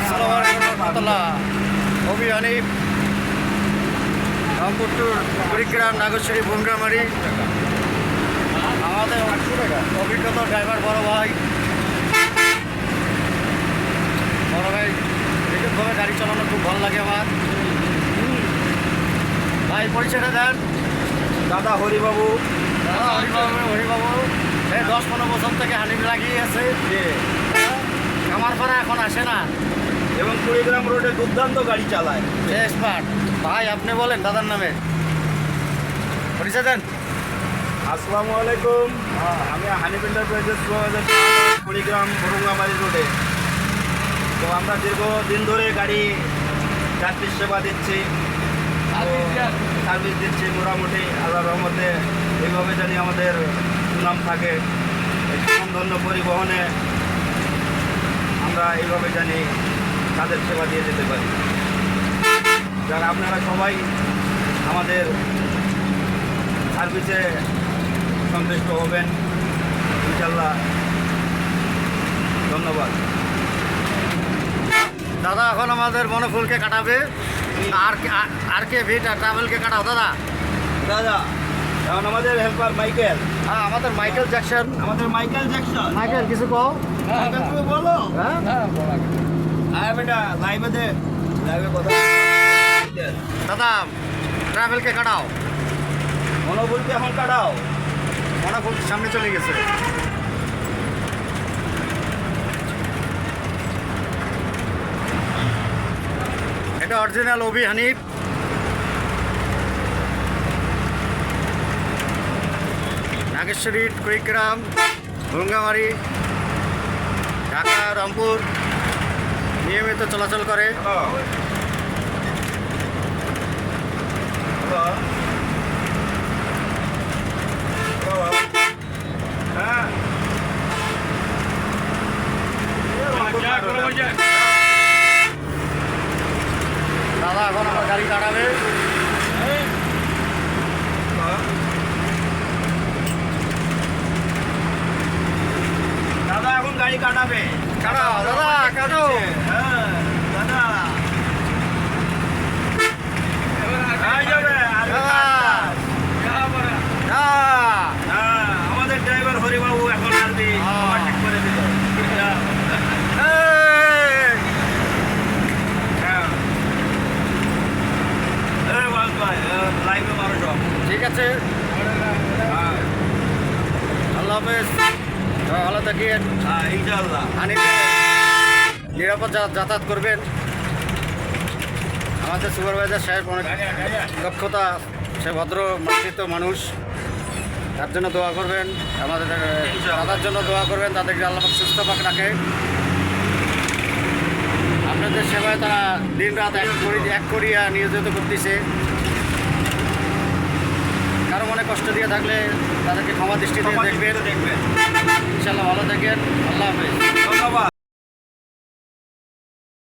আসসালামু আলাইকুম রহমতুল্লাহ। কবি হানিফ, রংপুর টু কুড়িগ্রাম, নাগরশ্বরী, বুমরামারি। আমাদের অভিজ্ঞত ড্রাইভার বড় ভাই নিখুঁতভাবে গাড়ি চালানো খুব ভালো লাগে আমার। ভাই পরিচয়টা দেন। দাদা হরিবাবু। দাদা হরিবাবু এই 10-15 বছর থেকে হানিফ লাগিয়ে আছে। আমার পাড়া এখন আসে না, এবং কুড়িগ্রাম রোডে দুর্দান্ত গাড়ি চালায়। এক্সপার্ট। ভাই আপনি বলেন দাদার নামে পরিচয় দেন। আসসালামু আলাইকুম। আমি হানিফ এন্টারপ্রাইজেস কুড়িগ্রাম বরুঙ্গাবাড়ি রোডে। তো আমরা দীর্ঘদিন ধরে গাড়ি যাত্রীর সেবা দিচ্ছি, সার্ভিস দিচ্ছি মোটামুটি। আল্লাহর রহমতে এইভাবে জানি আমাদের সুনাম থাকে। সুনামধন্য পরিবহনে আমরা এইভাবে জানি তাদের সেবা দিয়ে যেতে পারি। যারা আপনারা সবাই আমাদের সার্ভিসে সন্তুষ্ট হবেন ইনশাল্লাহ। ধন্যবাদ। দাদা এখন আমাদের মনোফুলকে কাটাবে, আর কে ভিট আর ট্রাভেলকে কাটাও দাদা। দাদা এখন আমাদের হেল্পার মাইকেল। হ্যাঁ, আমাদের Michael Jackson. Michael Jackson. Michael কিছু কও। তুমি বলো। হ্যাঁ, হ্যাঁ বেটা, লাইভে কথা। দাদা ট্রাভেলকে কাটাও। মনোবলকে এখন কাটাও। মনোফুল সামনে চলে গেছে। এটা অরিজিনাল ওবি হানিফ। নাগেশ্বরী, কুড়িগ্রাম, ভুঙ্গামারি, ঢাকা, রংপুর নিয়মিত চলাচল করে। হ্যাঁ দাদা এখন আমার গাড়ি কাটাবে। দাদা এখন গাড়ি কাটাবে। কাটাও দাদা, কাটো। হ্যাঁ দাদা যাবে। আমাদের ড্রাইভার হরিবাবু এখন আসবে, ওভারটেক করে দিল। লাইভে মারো সব। ঠিক আছে, আল্লাহ হাফেজ। ভালো থাকিয়েন। হ্যাঁ ইনশাল্লাহ। নিরাপদ যাতায়াত করবেন। আমাদের সুপারভাইজার সাহেব অনেক দক্ষতা, সে ভদ্র মার্জিত মানুষ। তার জন্য দোয়া করবেন, আমাদের দাদার জন্য দোয়া করবেন, তাদেরকে আল্লাহ পাক সুস্থ পাক রাখে। আপনাদের সেবায় তারা দিন রাত এক করিয়া নিয়োজিত করতেছে। কারো মনে কষ্ট দিয়ে থাকলে তাদেরকে ক্ষমা দৃষ্টিতে দেখবেন। দেখবেন। ইনশাল্লাহ ভালো থাকেন। আল্লাহ হাফেজ। ধন্যবাদ।